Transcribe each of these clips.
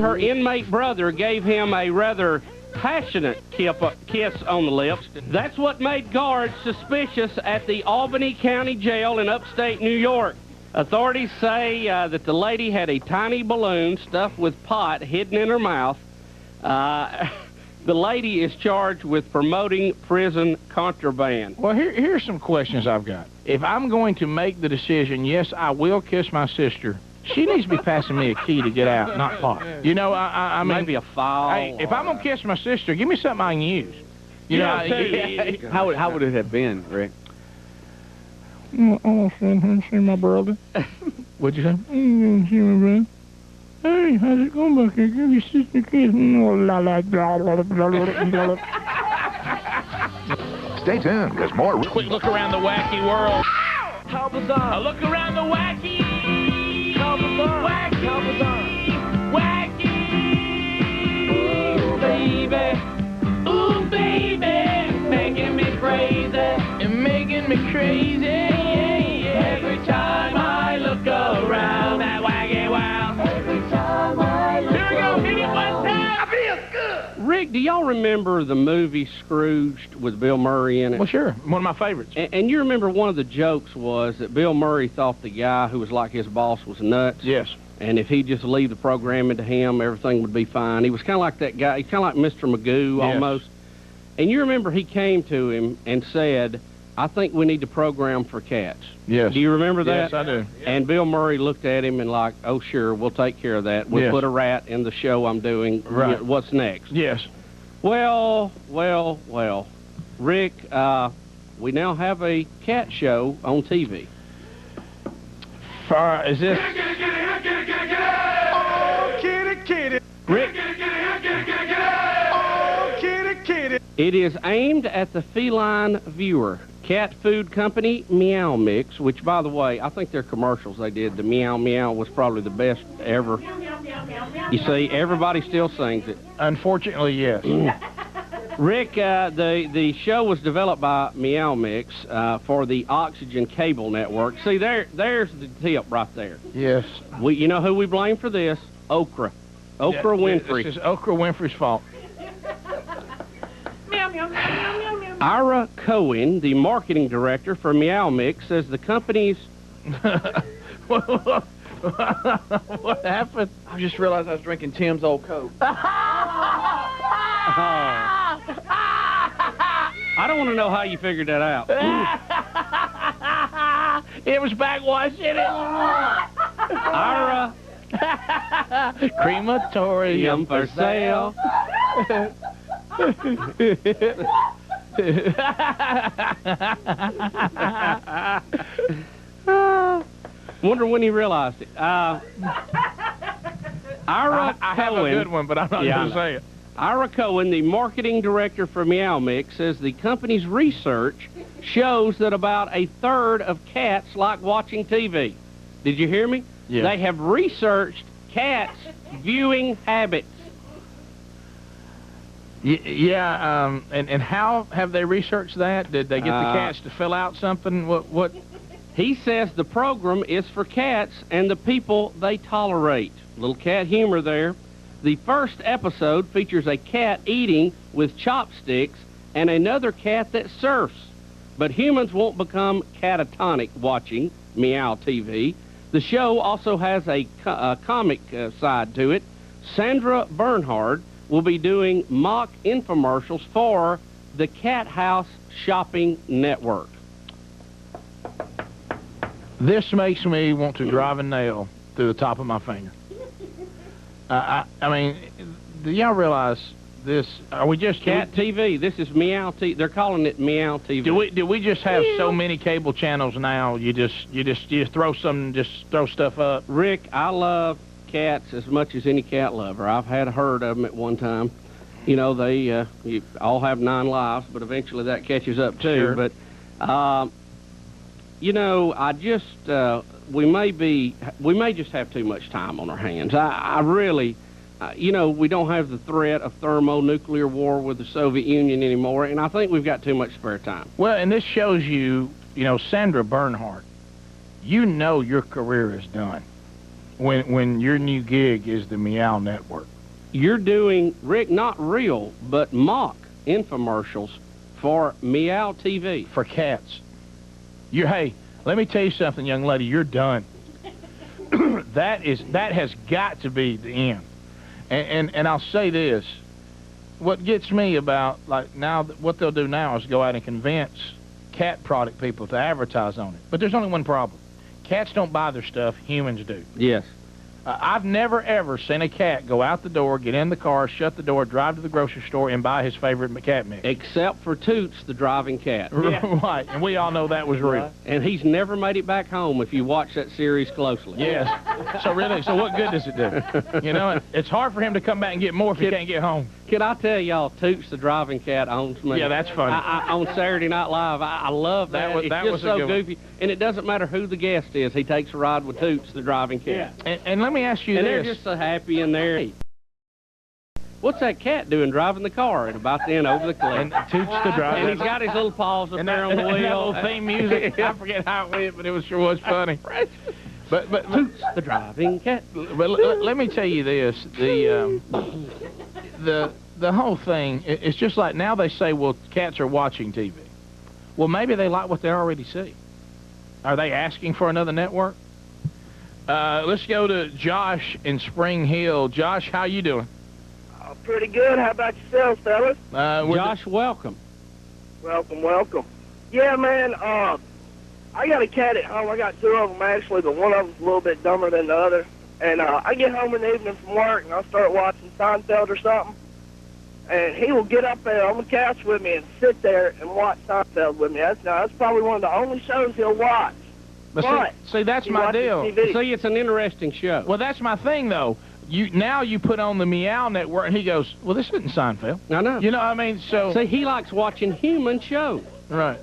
Her inmate brother gave him a rather passionate kiss on the lips. That's what made guards suspicious at the Albany County Jail in upstate New York. Authorities say that the lady had a tiny balloon stuffed with pot hidden in her mouth. The lady is charged with promoting prison contraband. Well, here's some questions I've got. If I'm going to make the decision, yes, I will kiss my sister, she needs to be passing me a key to get out, not pot. You know, I mean... Maybe a file. Hey, if I'm going to kiss my sister, give me something I can use. You know, how would it have been, Rick? I want to see my brother. What'd you say? I see my brother. Hey, how's it going back here? Give your sister a kiss. Stay tuned, because more... Quick look around the wacky world. How bizarre. A look around the wacky. How bizarre. Wacky. How bizarre. Wacky. Ooh, baby. Ooh, baby. Making me crazy. And making me crazy. Yeah, yeah. Every time I look around that wacky world. Every time I look Here we go. Hit it one time. I feel good. Rick, do y'all remember the movie Scrooged with Bill Murray in it? Well, sure. One of my favorites. And you remember one of the jokes was that Bill Murray thought the guy who was like his boss was nuts. Yes. And if he'd just leave the programming to him, everything would be fine. He was kind of like that guy. He's kind of like Mr. Magoo, Yes. almost. And you remember he came to him and said, I think we need to program for cats. Yes. Do you remember that? Yes, I do. And Bill Murray looked at him and like, oh, sure, we'll take care of that. We'll Yes. put a rat in the show I'm doing. Right. What's next? Yes. Well, Rick, we now have a cat show on TV. Is this... Oh, kitty, kitty. Rick, Oh, kitty, kitty. it is aimed at the feline viewer. Cat food company Meow Mix, which, by the way, I think their commercials they did, the Meow Meow, was probably the best ever. You see, everybody still sings it. Unfortunately, yes. Rick, the show was developed by Meow Mix for the Oxygen Cable Network. See, there's the tip right there. Yes. You know who we blame for this? Oprah. Oprah Winfrey. This is Oprah Winfrey's fault. Ira Cohen, the marketing director for Meow Mix, says the company's... What happened? I just realized I was drinking Tim's old Coke. I don't want to know how you figured that out. It was backwash, in it. Ira... Crematorium for sale. Wonder when he realized it. Ira I have a Cohen, good one, but I'm not going to say it. Ira Cohen, the marketing director for Meow Mix, says the company's research shows that about a third of cats like watching TV. Did you hear me? Yeah. They have researched cats' viewing habits. Yeah, and how have they researched that? Did they get the cats to fill out something? What? He says the program is for cats and the people they tolerate. Little cat humor there. The first episode features a cat eating with chopsticks and another cat that surfs. But humans won't become catatonic watching Meow TV. The show also has a comic side to it. Sandra Bernhard will be doing mock infomercials for the Cat House Shopping Network. This makes me want to drive a nail through the top of my finger. I mean, do y'all realize this? Are we just Cat TV. This is Meow TV. They're calling it Meow TV. Do we just have so many cable channels now? You just throw stuff up. Rick, I love cats as much as any cat lover. I've had a herd of them at one time. You know, they you all have 9 lives, but eventually that catches up too. Sure. But you know, I just we may just have too much time on our hands. I really, you know, we don't have the threat of thermonuclear war with the Soviet Union anymore, and I think we've got too much spare time. Well, and this shows you know, Sandra Bernhard, you know your career is done when your new gig is the Meow Network? You're doing, Rick, not real, but mock infomercials for Meow TV. For cats. Hey, let me tell you something, young lady. You're done. That has got to be the end. And I'll say this. What gets me about, like, now, what they'll do now is go out and convince cat product people to advertise on it. But there's only one problem. Cats don't buy their stuff. Humans do. Yes. I've never, ever seen a cat go out the door, get in the car, shut the door, drive to the grocery store, and buy his favorite cat mix. Except for Toots, the driving cat. Right, and we all know that was real. And he's never made it back home if you watch that series closely. Yes. So really, what good does it do? You know, it's hard for him to come back and get more if he can't get home. Can I tell y'all, Toots, the driving cat, owns me? Yeah, that's funny. On Saturday Night Live, I love that. It's that just was a so good one. goofy. And it doesn't matter who the guest is. He takes a ride with Toots, the driving cat. And let me ask you And this. they're just so happy in there. What's that cat doing driving the car and about to end over the cliff? And Toots the driver. And he's got his little paws up there on the And that wheel. little theme music. I forget how it went, but it sure was funny. But Toots the driving cat. But let me tell you this: the whole thing. It's just like now they say, well, cats are watching TV. Well, maybe they like what they already see. Are they asking for another network? Let's go to Josh in Spring Hill. Josh, how you doing? Pretty good. How about yourself, fellas? Josh, welcome. Welcome. Yeah, man, I got a cat at home. I got two of them, actually, but one of them's a little bit dumber than the other. And I get home in the evening from work, and I'll start watching Seinfeld or something. And he will get up there on the couch with me and sit there and watch Seinfeld with me. That's probably one of the only shows he'll watch. But see, that's my deal. TV. See, it's an interesting show. Well, that's my thing, though. Now you put on the Meow Network, and he goes, well, this isn't Seinfeld. I know. You know what I mean? So See, he likes watching human shows. Right.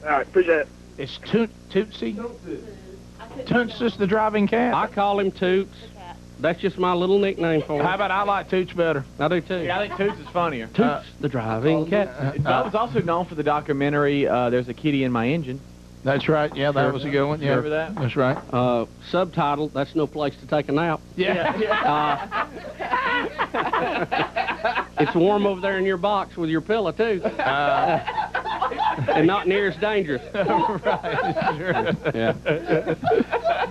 All right, appreciate it. It's Tootsie? Tootsie the driving cat? I call him Toots. That's just my little nickname for him. How about I like Toots better? I do, too. Yeah, I think Toots is funnier. Toots the driving cat. Bob was also known for the documentary, There's a Kitty in My Engine. That's right. Yeah, that was a good one. Yeah. Remember that? That's right. Subtitle, That's No Place to Take a Nap. Yeah. It's warm over there in your box with your pillow, too. And not near as dangerous. Right. Sure. Yeah.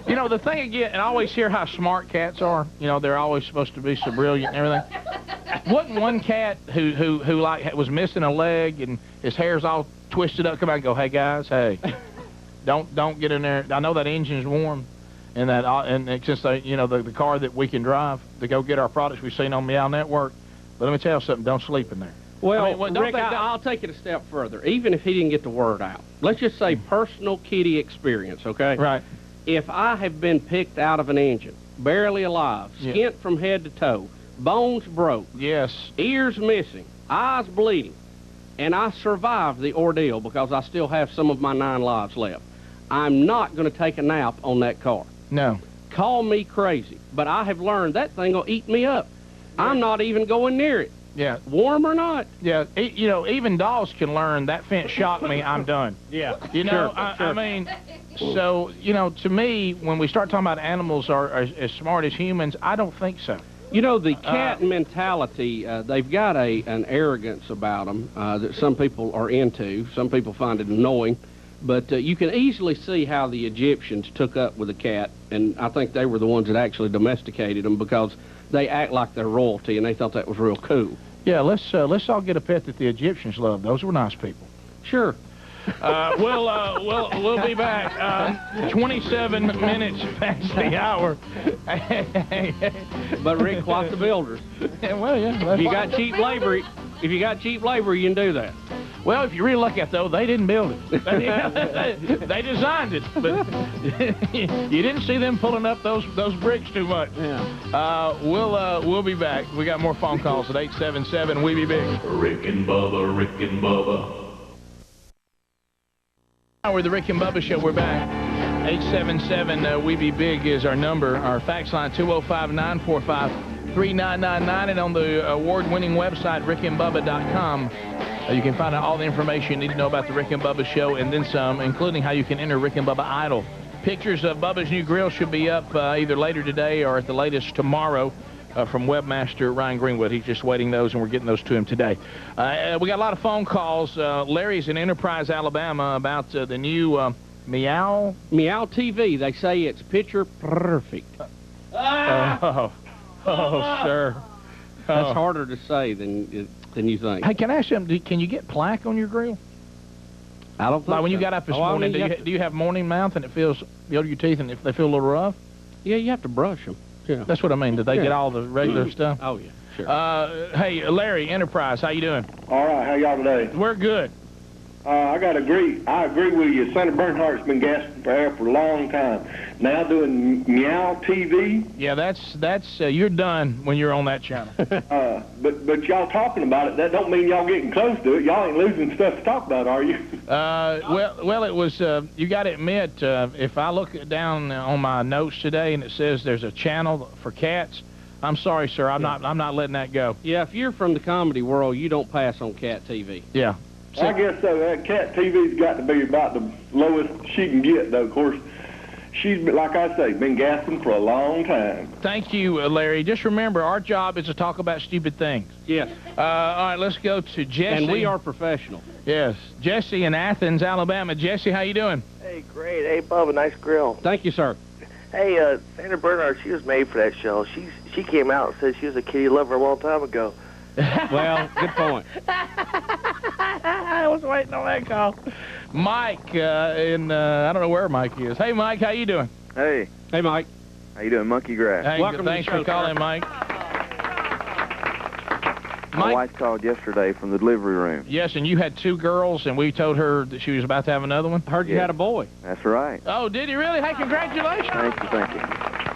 You know, the thing again, and I always hear how smart cats are. You know, they're always supposed to be so brilliant and everything. Wasn't one cat who like was missing a leg and his hair's all twisted up come out and go, hey guys, hey, don't get in there. I know that engine's warm, and that and since you know the car that we can drive to go get our products we've seen on Meow Network. But let me tell you something, don't sleep in there. Well, I mean, Rick, I'll take it a step further. Even if he didn't get the word out, let's just say personal kitty experience, okay? Right. If I have been picked out of an engine, barely alive, skint from head to toe, bones broke, Yes. ears missing, eyes bleeding, and I survived the ordeal because I still have some of my 9 lives left, I'm not going to take a nap on that car. No. Call me crazy, but I have learned that thing will eat me up. I'm not even going near it. Yeah. Warm or not. Yeah. You know, even dogs can learn that fence shocked me, I'm done. Yeah. You know, Sure. I mean, so, you know, to me, when we start talking about animals are as smart as humans, I don't think so. You know, the cat mentality, they've got an arrogance about them that some people are into. Some people find it annoying. But you can easily see how the Egyptians took up with a cat, and I think they were the ones that actually domesticated them because they act like they're royalty, and they thought that was real cool. Yeah, let's all get a pet that the Egyptians loved. Those were nice people. Sure. We'll be back. 27 minutes past the hour. But Rick, like the builders. Well, yeah. If you got cheap labor, you can do that. Well, if you're really lucky, though, they didn't build it. They designed it, but you didn't see them pulling up those bricks too much. Yeah. We'll be back. We got more phone calls at 877 We Be Big. Rick and Bubba. We're the Rick and Bubba Show. We're back. 877 We Be Big is our number. Our fax line 205-945-3999, and on the award-winning website rickandbubba.com. You can find out all the information you need to know about the Rick and Bubba Show and then some, including how you can enter Rick and Bubba Idol Pictures of Bubba's new grill should be up either later today or at the latest tomorrow from webmaster Ryan Greenwood. He's just waiting those, and we're getting those to him today. We got a lot of phone calls. Larry's in Enterprise, Alabama, about the new Meow TV. They say it's picture perfect. Oh, sir. That's harder to say than you think. Hey, can I ask you, can you get plaque on your grill? I don't think Like when so. you got up this morning, do you have morning mouth and it feels, you go to your teeth and if they feel a little rough? Yeah, you have to brush them. Yeah. That's what I mean. Did they get all the regular stuff? Oh, yeah, sure. Hey, Larry, Enterprise, how you doing? All right, how y'all today? We're good. I agree with you. Senator Bernhardt's been gasping for air for a long time. Now doing Meow TV. Yeah, that's you're done when you're on that channel. But y'all talking about it, that don't mean y'all getting close to it. Y'all ain't losing stuff to talk about, are you? Well, it was. You got to admit, if I look down on my notes today and it says there's a channel for cats, I'm sorry, sir. I'm not letting that go. Yeah, if you're from the comedy world, you don't pass on cat TV. Yeah. I guess so. That cat TV's got to be about the lowest she can get, though. Of course, she's, like I say, been gasping for a long time. Thank you, Larry. Just remember, our job is to talk about stupid things. Yes. All right, let's go to Jesse. And we are professional. Yes. Jesse in Athens, Alabama. Jesse, how you doing? Hey, great. Hey, Bubba, nice grill. Thank you, sir. Hey, Senator Bernhardt, she was made for that show. She came out and said she was a kitty lover a long time ago. Well, good point. I was waiting on that call. Mike in I don't know where Mike is. Hey, Mike, how you doing? Hey. Hey, Mike. How you doing, Monkey Grass? Hey, Welcome thanks to the show, for calling, sir. Mike. My wife called yesterday from the delivery room. Yes, and you had 2 girls, and we told her that she was about to have another one. Heard you Yeah. had a boy. That's right. Oh, did you really? Hey, congratulations. Thank you.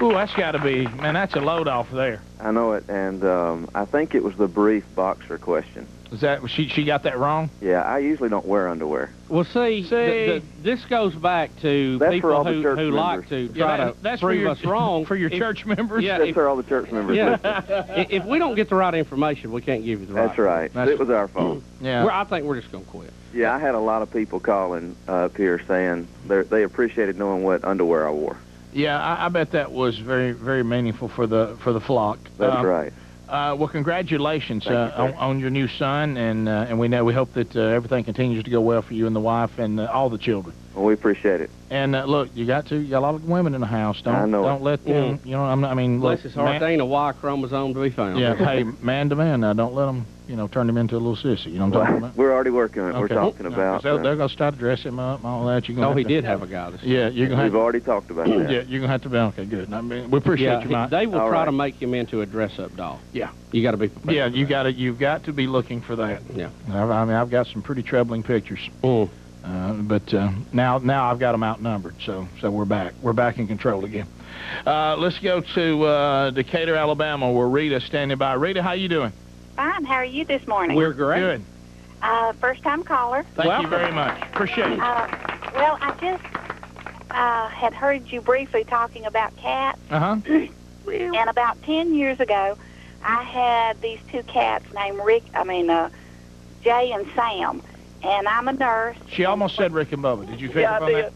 Ooh, that's got to be, man, that's a load off there. I know it, and I think it was the brief boxer question. Is that, she got that wrong? Yeah, I usually don't wear underwear. Well, see, this goes back to That's for people all the who church like to members. try to that's for prove your, us wrong. For your If- church members? Yeah, That's for all the church members. Yeah. listening. If we don't get the right information, we can't give you the right. That's right. That's- It was our fault. Yeah. I think we're just going to quit. Yeah, I had a lot of people calling up here saying they appreciated knowing what underwear I wore. Yeah, I bet that was very, very meaningful for the flock. That's right. Well, congratulations Thank you, sir. on your new son, and we hope that everything continues to go well for you and the wife and all the children. Well, we appreciate it. And look, you got a lot of women in the house. I know Don't let them. You know, I mean, Bless look, his heart, there ain't a Y chromosome to be found. yeah. Hey, man to man, now don't let them. Turn him into a little sissy. You know what I'm talking about? We're already working on it. We're Okay. talking No, about. 'cause they're gonna start to dress him up and all that. You're gonna. Oh, have he to- did have a guy. Yeah, you're gonna. We've Have already talked about to, that. yeah, you're gonna have to be okay. Good. I mean, we appreciate Yeah, you, Mike. they will All try right. to make him into a dress-up doll. Yeah. You got to be prepared. Yeah, for that. you've got to be looking for that. Yeah. I've got some pretty troubling pictures. Mm. But now I've got them outnumbered, so we're back. We're back in control again. Let's go to Decatur, Alabama, where Rita's standing by. Rita, how you doing? Fine. How are you this morning? We're great. Good. First-time caller. Thank you very much. Appreciate it. Well, I just had heard you briefly talking about cats, Uh-huh. and about 10 years ago, I had these 2 cats named Jay and Sam, and I'm a nurse. She almost said Rick and Bubba. Did you pick Yeah, up I on did.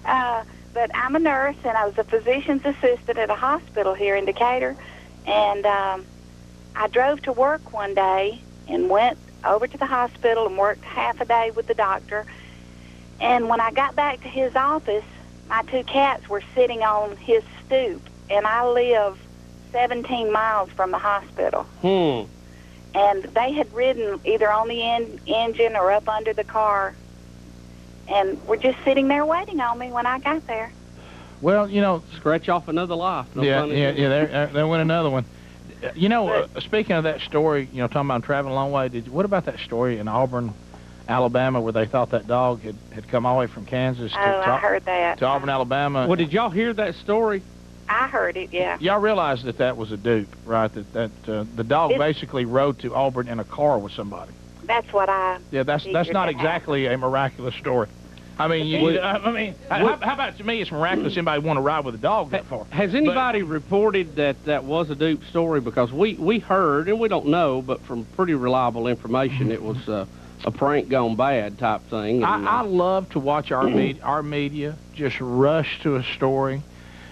that? But I'm a nurse, and I was a physician's assistant at a hospital here in Decatur, and I drove to work one day and went over to the hospital and worked half a day with the doctor. And when I got back to his office, my 2 cats were sitting on his stoop, and I live 17 miles from the hospital. And they had ridden either on the engine or up under the car, and were just sitting there waiting on me when I got there. Well, Scratch off another life. No yeah, pun yeah, intended. there went another one. Speaking of that story, talking about traveling a long way, what about that story in Auburn, Alabama, where they thought that dog had come all the way from Kansas I heard that. to Auburn, Alabama? Well, did y'all hear that story? I heard it, yeah. Y'all realize that was a dupe, right? That the dog basically rode to Auburn in a car with somebody. That's what I... Yeah, that's figured not to exactly a miraculous story. I mean, how about to me? It's miraculous anybody want to ride with a dog that far. Has anybody reported that was a dupe story? Because we heard, and we don't know, but from pretty reliable information, it was a prank gone bad type thing. And, I love to watch our media just rush to a story.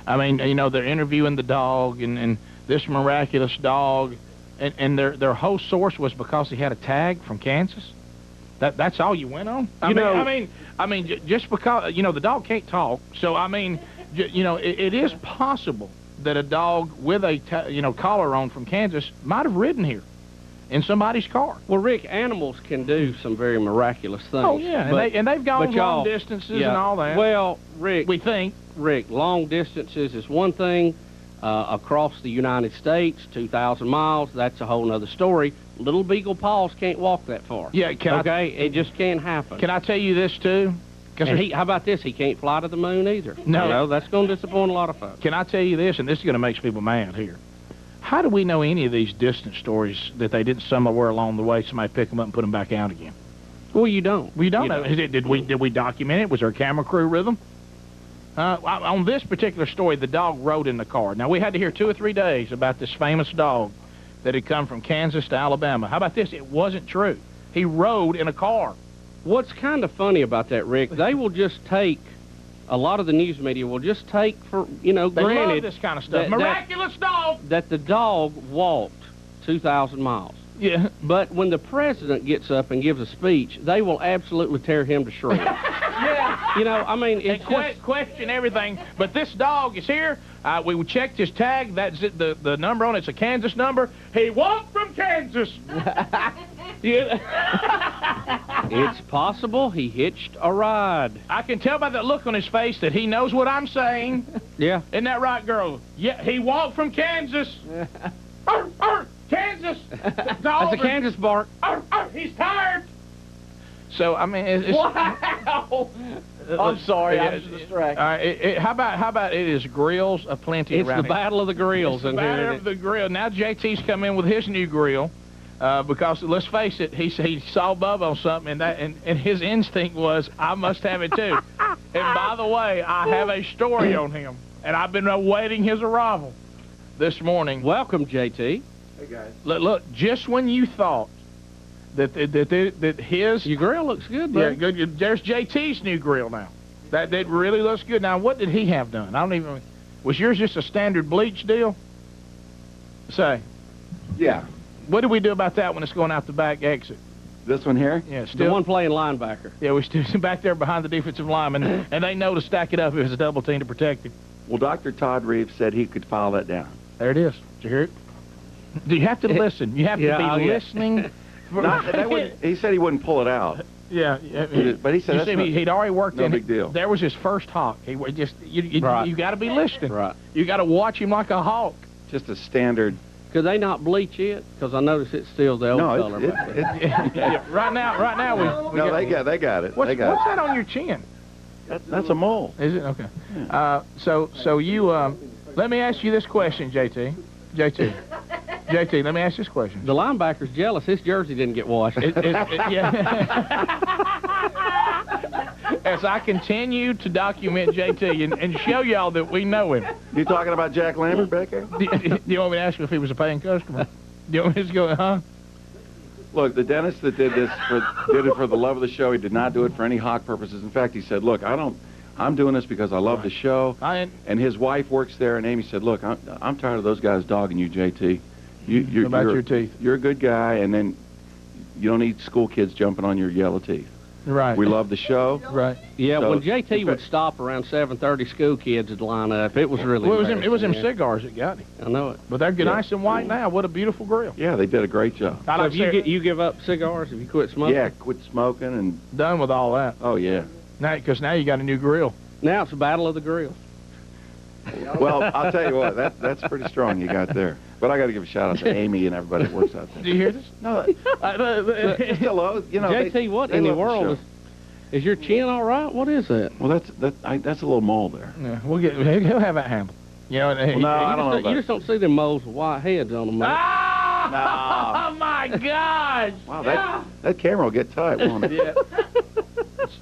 I mean, you know, they're interviewing the dog and this miraculous dog, and their whole source was because he had a tag from Kansas. That's all you went on? I mean, just because, you know, the dog can't talk. So, I mean, you know, it is possible that a dog with a, collar on from Kansas might have ridden here in somebody's car. Well, Rick, animals can do some very miraculous things. Oh, yeah, and they've gone long distances and all that. Well, Rick... We think. Rick, long distances is one thing. Across the United States, 2,000 miles, that's a whole other story. Little beagle paws can't walk that far. Yeah, it just can't happen. Can I tell you this, too? And how about this? He can't fly to the moon either. No. You know, that's going to disappoint a lot of folks. Can I tell you this, and this is going to make people mad here. How do we know any of these distant stories that they didn't somewhere along the way somebody pick them up and put them back out again? Well, you don't. We don't know. Did we document it? Was there a camera crew with them? On this particular story, the dog rode in the car. Now, we had to hear 2 or 3 days about this famous dog that had come from Kansas to Alabama. How about this? It wasn't true. He rode in a car. What's kind of funny about that, Rick, they will just take, a lot of the news media will just take for, granted... They love this kind of stuff. Miraculous dog! That the dog walked 2,000 miles. Yeah. But when the president gets up and gives a speech, they will absolutely tear him to shreds. Yeah. You know, I mean, it's question everything. But this dog is here. We checked his tag. That's it. The number on it's a Kansas number. He walked from Kansas. It's possible he hitched a ride. I can tell by the look on his face that he knows what I'm saying. Yeah. Isn't that right, girl? Yeah, he walked from Kansas. Kansas. That's a Kansas bark. He's tired. So I mean, it's wow. I'm sorry, I was distracted. How about it is grills aplenty it's around the battle of the grills. It's the battle of the grill. Now JT's come in with his new grill because let's face it, he saw Bubba on something and his instinct was I must have it too. And by the way, I have a story on him, and I've been awaiting his arrival this morning. Welcome, JT. Hey guys. Look, just when you thought that his... Your grill looks good, bro. Yeah, good. There's JT's new grill now. That really looks good. Now, what did he have done? I don't even... Was yours just a standard bleach deal? Say. Yeah. What do we do about that when it's going out the back exit? This one here? Yeah, still... The one playing linebacker. Yeah, we still back there behind the defensive lineman, and they know to stack it up if it's a double team to protect him. Well, Dr. Todd Reeves said he could file that down. There it is. Did you hear it? Do you have to listen? You have to be listening. He said he wouldn't pull it out. Yeah, but he said he'd already worked no in big deal. There was his first hawk. He just you got to be listening. Right. You got to watch him like a hawk. Just a standard. Could they not bleach it? Because I notice it's still the old color. Right now we they got it. What's that on your chin? That's a mole. Is it? Okay. So you let me ask you this question, JT, let me ask this question. The linebacker's jealous. His jersey didn't get washed. As I continue to document JT and show y'all that we know him. You talking about Jack Lambert back there? Do you want me to ask him if he was a paying customer? Do you want me to go, huh? Look, the dentist that did it for the love of the show. He did not do it for any hawk purposes. In fact, he said, look, I'm doing this because I love the show. And his wife works there, and Amy said, look, I'm tired of those guys dogging you, JT. Your teeth. You're a good guy, and then you don't need school kids jumping on your yellow teeth. Right. We love the show. Right. Yeah, so, when JT would stop around 7:30, school kids would line up. It was really it was them cigars that got him. I know it. But they're nice and white now. What a beautiful grill. Yeah, they did a great job. So if you give up cigars, if you quit smoking? Yeah, quit smoking and... Done with all that. Oh, yeah. Because now you got a new grill. Now it's a battle of the grills. Well, I'll tell you what, that's pretty strong you got there. But I got to give a shout out to Amy and everybody that works out there. Do you hear this? No, hello. JT, what in the world is your chin all right? What is that? Well, that's a little mole there. Yeah, he'll have that handle. You know, I don't know. You just don't see them moles with white heads on them. Mate. Ah! Oh my gosh! Wow, that camera will get tight, won't it? Yeah.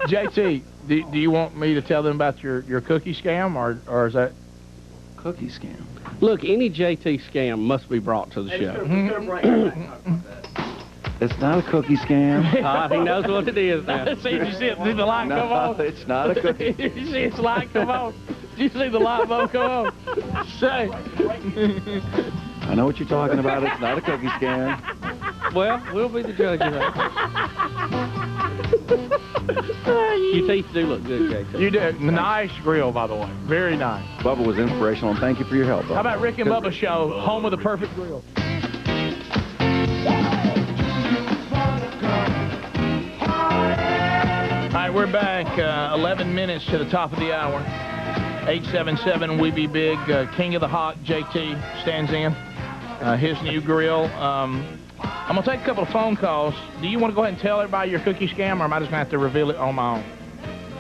JT, do you want me to tell them about your cookie scam, or is that cookie scam? Look, any JT scam must be brought to the show. It's not a cookie scam. He knows what it is now. See, did you see it? Did the light come on? No, it's not a cookie. Did you see its light come on? Did you see the light bulb come on? Say. I know what you're talking about. It's not a cookie scam. Well, we'll be the judge of that. Your teeth do look good, Jason. You do. Nice grill, by the way. Very nice. Bubba was inspirational, and thank you for your help, Bubba. How about Rick and Bubba Show, home of the perfect grill? All right, we're back. 11 minutes to the top of the hour. 877 We Be Big. King of the Hot, JT, stands in. His new grill. I'm going to take a couple of phone calls. Do you want to go ahead and tell everybody your cookie scam, or am I just going to have to reveal it on my own?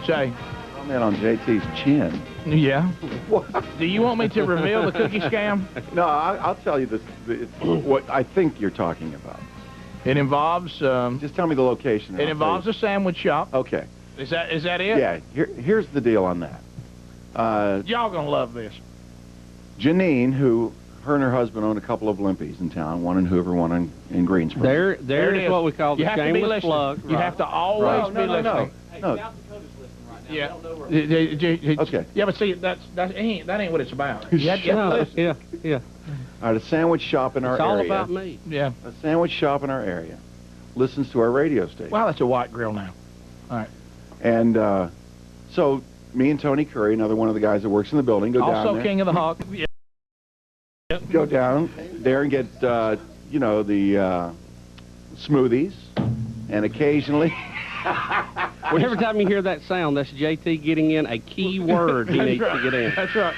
Jay. I'm in on JT's chin. Yeah. What? Do you want me to reveal the cookie scam? No, I'll tell you what I think you're talking about. It involves... just tell me the location. It involves a sandwich shop. Okay. Is that it? Yeah. Here's the deal on that. Y'all going to love this. Janine, who... Her and her husband own a couple of Limpies in town, one in Hoover, one in Greensboro. There is what we call the shameless plug. You have to always be listening. No. Yeah. Okay. Yeah, but see, that ain't what it's about. Yeah. All right, a sandwich shop in our area. It's all about me. Yeah. A sandwich shop in our area listens to our radio station. Wow, that's a white grill now. All right. And so me and Tony Curry, another one of the guys that works in the building, go down there. Also King of the Hawk. Yeah. Go down there and get, the smoothies, and occasionally... Every time you hear that sound, that's JT getting in a key word he needs to get in. That's right.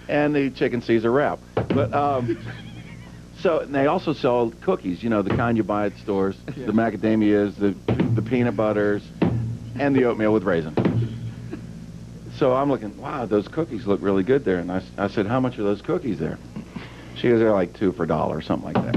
And the chicken Caesar wrap. But, so, and they also sell cookies, the kind you buy at stores, the macadamias, the peanut butters, and the oatmeal with raisins. So I'm looking, wow, those cookies look really good there. And I said, how much are those cookies there? She goes, they're like $2 for a dollar or something like that.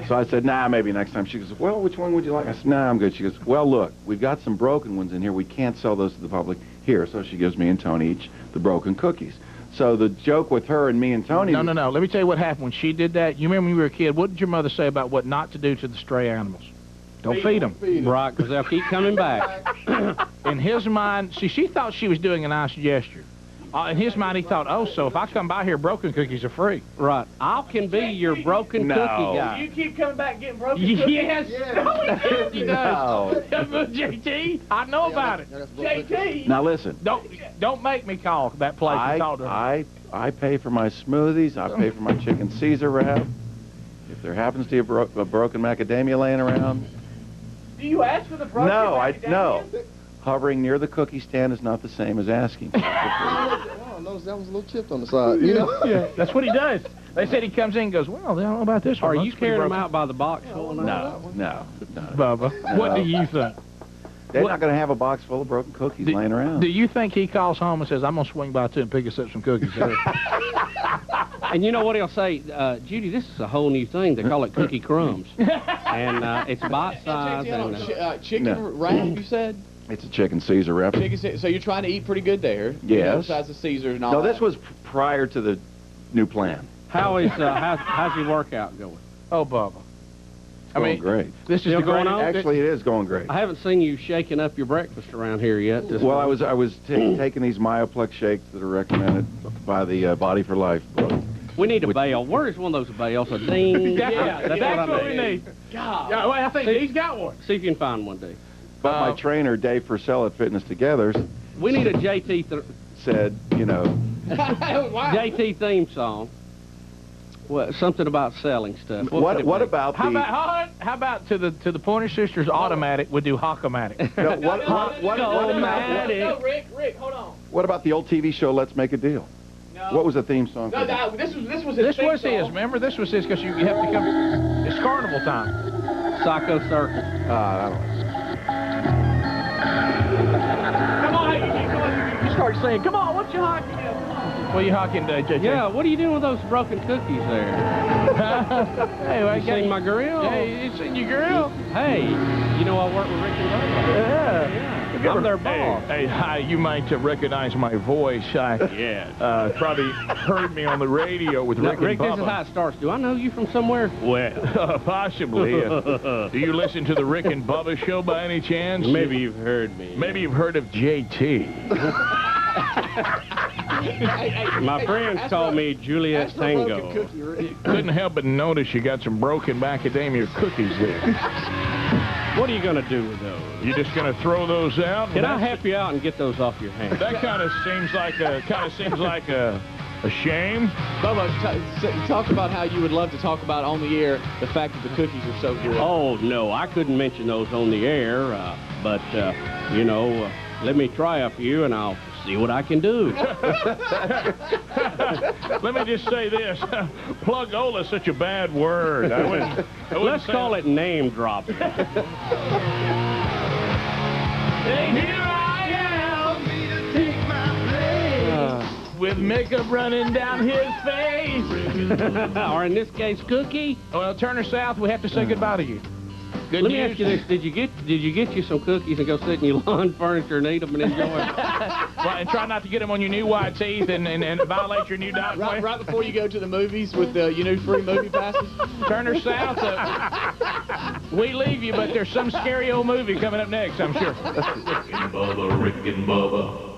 So I said, nah, maybe next time. She goes, well, which one would you like? I said, nah, I'm good. She goes, well, look, we've got some broken ones in here. We can't sell those to the public. Here. So she gives me and Tony each the broken cookies. So the joke with her and me and Tony... No. Let me tell you what happened when she did that. You remember when you were a kid, what did your mother say about what not to do to the stray animals? Don't feed them. Right, because they'll keep coming back. In his mind, see, she thought she was doing a nice gesture. In his mind, he thought, oh, so if I come by here, broken cookies are free. Right. I can be your broken cookie guy. You keep coming back getting broken cookies? Yes. No, he does. JT, I know about it. JT. Now listen. Don't make me call that place and talk to her. I pay for my smoothies. I pay for my chicken Caesar wrap. If there happens to be a broken macadamia laying around... Do you ask for the broken macadamia? No. Hovering near the cookie stand is not the same as asking. I noticed that was a little chipped on the side, Yeah, that's what he does. They said he comes in and goes, well, I don't know about this one. Are you carrying them out by the box? No. Bubba, what do you think? They're not going to have a box full of broken cookies laying around. Do you think he calls home and says, I'm going to swing by too and pick us up some cookies? And you know what he'll say? Judy, this is a whole new thing. They call it cookie crumbs. And it's bite-sized. Chicken wrap, you said? It's a chicken Caesar wrap. So you're trying to eat pretty good there? Yes. Besides the Caesars and all No, that. this was prior to the new plan. How's your workout going? Oh, Bubba. Going great. This is going on? Actually, it is going great. I haven't seen you shaking up your breakfast around here yet. Well, I was taking these Myoplex shakes that are recommended by the Body for Life book. We need a bell. Where is one of those bells? A ding. That's what we need. God. Yeah, well, I think he's got one. See if you can find one, Dave. But my trainer, Dave Purcell at Fitness Together, we need a JT said, JT theme song. What, something about selling stuff. What about how about to the Pointer Sisters automatic would do Hawk-O-Matic? No, Rick, hold on. What about the old TV show Let's Make a Deal? No. What was the theme song? No, this was his. This was his. Remember, this was his because you have to come. It's carnival time. Psycho Circus. I don't know. Come on, you start saying, "Come on, what's your hockey deal?" What are you hawking today, JJ? Yeah, what are you doing with those broken cookies there? Hey, well, You seen my grill? Hey, you seen your grill? Hey, you know I work with Rick and Bubba. Yeah. I'm their boss. Hey, hi, you might recognize my voice. Yeah. Probably heard me on the radio with Rick Rick, and this is Bubba. how it starts. Do I know you from somewhere? Well, Possibly. Do you listen to the Rick and Bubba show by any chance? maybe you've heard me. Maybe you've heard of JT. My friends call me Juliet Tango. Couldn't help but notice you got some broken macadamia cookies there. What are you going to do with those? You just going to throw those out? Can I help you out and get those off your hands? That kind of seems like a shame. Bubba, talk about how you would love to talk about on the air the fact that the cookies are so good. Oh, no, I couldn't mention those on the air, but, you know, let me try a few and I'll see what I can do. Let me just say this. Plug-ola is such a bad word. I wouldn't Let's say call it name dropping. Here I am, with makeup running down his face. Or in this case, Cookie. Well, Turner South, we have to say goodbye to you. Good Let news. me ask you this: Did you get you some cookies and go sit in your lawn furniture and eat them and enjoy them? Well, and try not to get them on your new white teeth and violate your new diet plan. Right before you go to the movies with your new free movie passes. Turner South, we leave you, but there's some scary old movie coming up next, I'm sure. Rick and Bubba, Rick and Bubba.